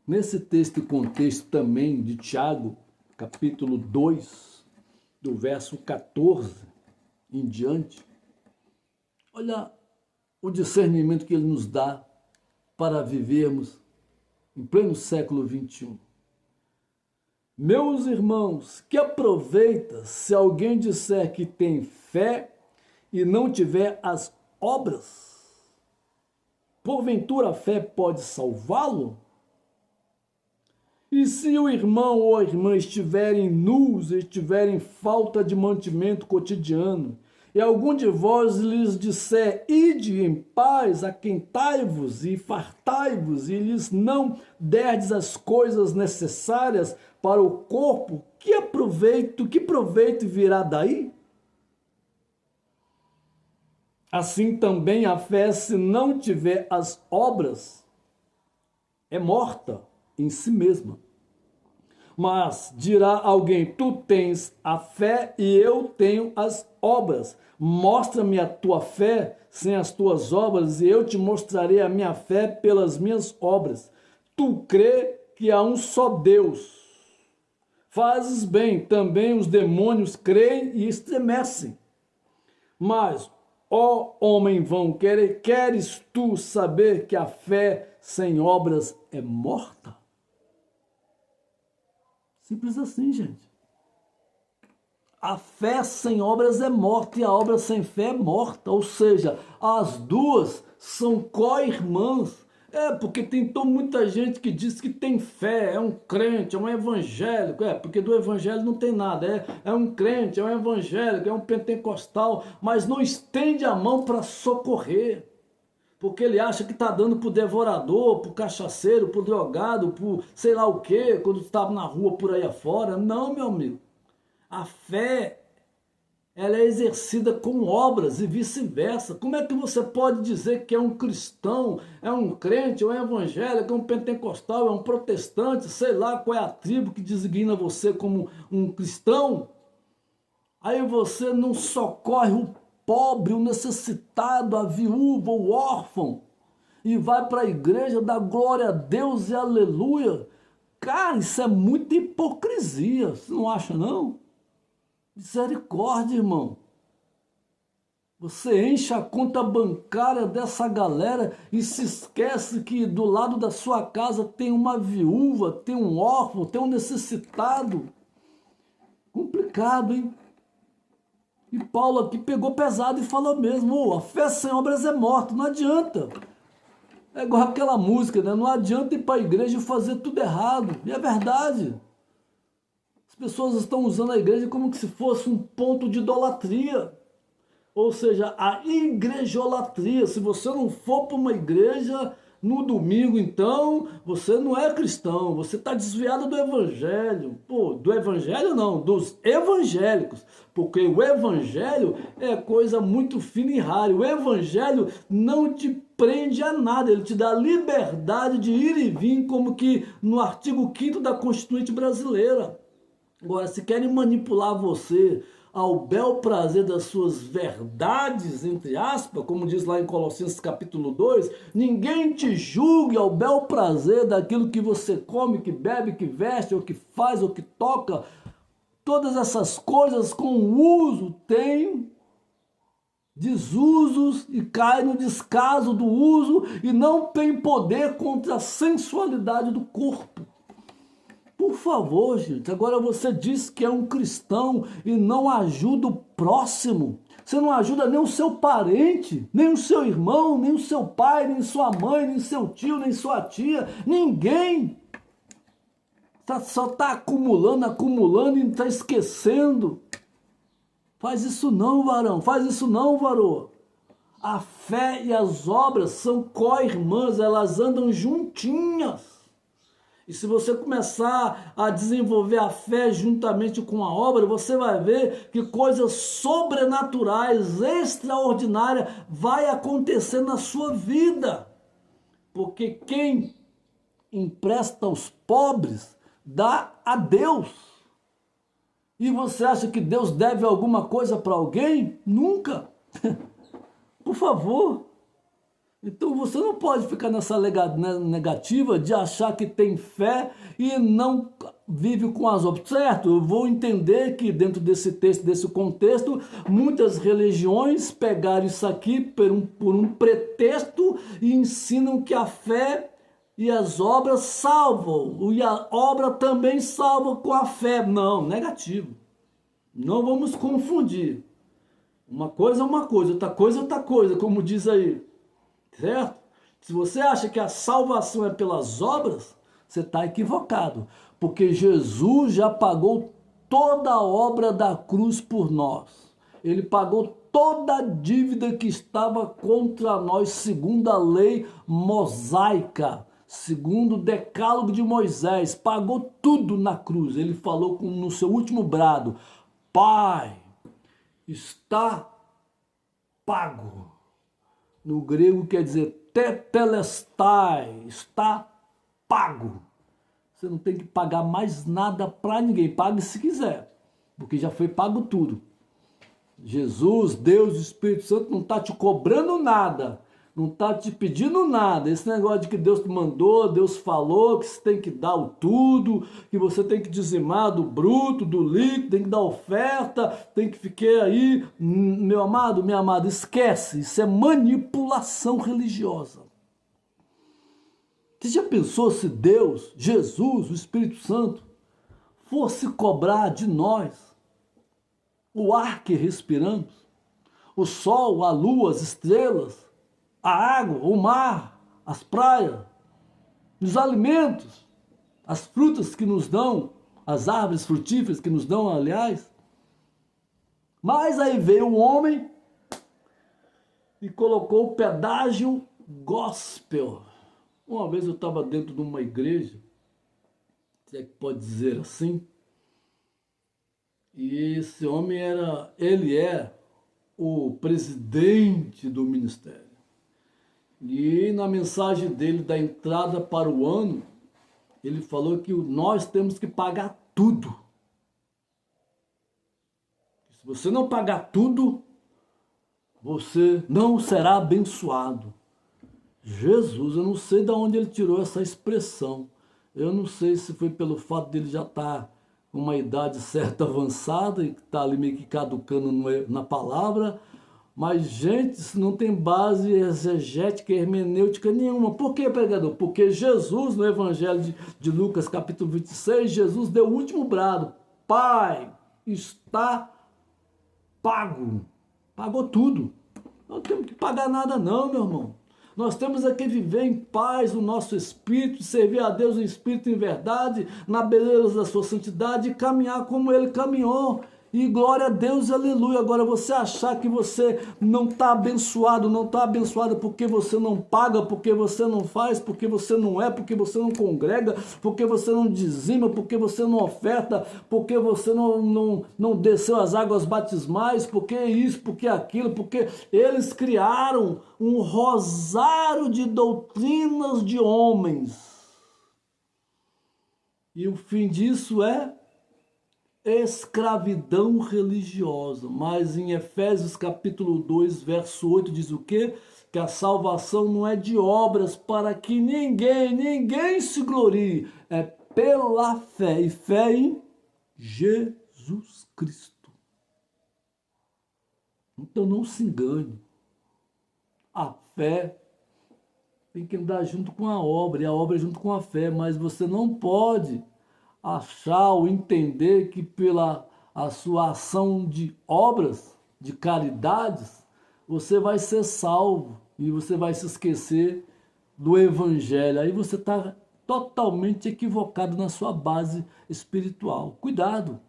Nesse texto e contexto também de Tiago, capítulo 2, do verso 14 em diante, olha o discernimento que ele nos dá para vivermos em pleno século XXI. Meus irmãos, que aproveita se alguém disser que tem fé e não tiver as obras? Porventura a fé pode salvá-lo? E se o irmão ou a irmã estiverem nus, estiverem em falta de mantimento cotidiano, e algum de vós lhes disser, ide em paz, aquentai-vos e fartai-vos, e lhes não derdes as coisas necessárias para o corpo, que proveito virá daí? Assim também a fé, se não tiver as obras, é morta em si mesma. Mas dirá alguém, tu tens a fé e eu tenho as obras. Mostra-me a tua fé sem as tuas obras e eu te mostrarei a minha fé pelas minhas obras. Tu crê que há um só Deus. Fazes bem, também os demônios creem e estremecem. Mas, ó homem vão, queres tu saber que a fé sem obras é morta? Simples assim, gente. A fé sem obras é morta e a obra sem fé é morta. Ou seja, as duas são co-irmãs. Porque tem muita gente que diz que tem fé, é um crente, é um evangélico. Porque do evangelho não tem nada. É um crente, é um evangélico, é um pentecostal, mas não estende a mão para socorrer. Porque ele acha que está dando para o devorador, para o cachaceiro, para o drogado, para sei lá o quê, quando estava na rua por aí afora. Não, meu amigo. A fé, ela é exercida com obras e vice-versa. Como é que você pode dizer que é um cristão, é um crente, é um evangélico, é um pentecostal, é um protestante, sei lá qual é a tribo que designa você como um cristão? Aí você não socorre o pobre, o necessitado, a viúva, o órfão, e vai para a igreja dar glória a Deus e aleluia. Cara, isso é muita hipocrisia, você não acha não? Misericórdia, irmão. Você enche a conta bancária dessa galera e se esquece que do lado da sua casa tem uma viúva, tem um órfão, tem um necessitado. Complicado, hein? E Paulo aqui pegou pesado e falou mesmo, a fé sem obras é morta, não adianta. É igual aquela música, né? Não adianta ir para a igreja e fazer tudo errado. E é verdade. As pessoas estão usando a igreja como se fosse um ponto de idolatria. Ou seja, a igrejolatria. Se você não for para uma igreja no domingo, então, você não é cristão, você está desviado do evangelho. Pô, do evangelho não, dos evangélicos. Porque o evangelho é coisa muito fina e rara. O evangelho não te prende a nada, ele te dá liberdade de ir e vir, como que no artigo 5º da Constituinte Brasileira. Agora, se querem manipular você ao bel prazer das suas verdades, entre aspas, como diz lá em Colossenses capítulo 2, ninguém te julgue ao bel prazer daquilo que você come, que bebe, que veste, ou que faz, ou que toca. Todas essas coisas com uso têm desusos e cai no descaso do uso e não tem poder contra a sensualidade do corpo. Por favor, gente, agora você diz que é um cristão e não ajuda o próximo. Você não ajuda nem o seu parente, nem o seu irmão, nem o seu pai, nem sua mãe, nem seu tio, nem sua tia, ninguém. Só está acumulando e está esquecendo. Faz isso não, varão, faz isso não, varoa. A fé e as obras são co-irmãs, elas andam juntinhas. E se você começar a desenvolver a fé juntamente com a obra, você vai ver que coisas sobrenaturais, extraordinárias, vai acontecer na sua vida. Porque quem empresta aos pobres, dá a Deus. E você acha que Deus deve alguma coisa para alguém? Nunca. Por favor. Então você não pode ficar nessa negativa de achar que tem fé e não vive com as obras. Certo, eu vou entender que dentro desse texto, desse contexto, muitas religiões pegaram isso aqui por um pretexto e ensinam que a fé e as obras salvam, e a obra também salva com a fé. Não, negativo. Não vamos confundir. Uma coisa é uma coisa, outra coisa, como diz aí. Certo? Se você acha que a salvação é pelas obras, você está equivocado. Porque Jesus já pagou toda a obra da cruz por nós. Ele pagou toda a dívida que estava contra nós, segundo a lei mosaica, segundo o decálogo de Moisés. Pagou tudo na cruz. Ele falou no seu último brado: Pai, está pago. No grego quer dizer tetelestai, está pago. Você não tem que pagar mais nada para ninguém. Pague se quiser, porque já foi pago tudo. Jesus, Deus, o Espírito Santo não está te cobrando nada, não está te pedindo nada. Esse negócio de que Deus te mandou, Deus falou que você tem que dar o tudo, que você tem que dizimar do bruto, do líquido, tem que dar oferta, tem que ficar aí. Meu amado, minha amada, esquece. Isso é manipulação religiosa. Você já pensou se Deus, Jesus, o Espírito Santo, fosse cobrar de nós o ar que respiramos, o sol, a lua, as estrelas, a água, o mar, as praias, os alimentos, as frutas que nos dão, as árvores frutíferas que nos dão, aliás? Mas aí veio o homem e colocou o pedágio gospel. Uma vez eu estava dentro de uma igreja, se é que pode dizer assim, e esse homem ele é o presidente do ministério. E na mensagem dele da entrada para o ano, ele falou que nós temos que pagar tudo. Se você não pagar tudo, você não será abençoado. Jesus, eu não sei de onde ele tirou essa expressão. Eu não sei se foi pelo fato dele já estar com uma idade certa avançada e está ali meio que caducando na palavra. Mas, gente, isso não tem base exegética e hermenêutica nenhuma. Por que, pregador? Porque Jesus, no Evangelho de Lucas, capítulo 26, Jesus deu o último brado. Pai, está pago. Pagou tudo. Não temos que pagar nada não, meu irmão. Nós temos é que viver em paz no nosso espírito, servir a Deus em espírito e em verdade, na beleza da sua santidade e caminhar como Ele caminhou. E glória a Deus, aleluia. Agora, você achar que você não está abençoado, não está abençoado porque você não paga, porque você não faz, porque você não é, porque você não congrega, porque você não dizima, porque você não oferta, porque você não desceu as águas batismais, porque isso, porque aquilo, porque eles criaram um rosário de doutrinas de homens. E o fim disso é escravidão religiosa. Mas em Efésios capítulo 2, verso 8 diz o quê? Que a salvação não é de obras para que ninguém se glorie. É pela fé, e fé em Jesus Cristo. Então não se engane. A fé tem que andar junto com a obra, e a obra junto com a fé, mas você não pode achar ou entender que pela a sua ação de obras, de caridades, você vai ser salvo e você vai se esquecer do Evangelho. Aí você está totalmente equivocado na sua base espiritual. Cuidado!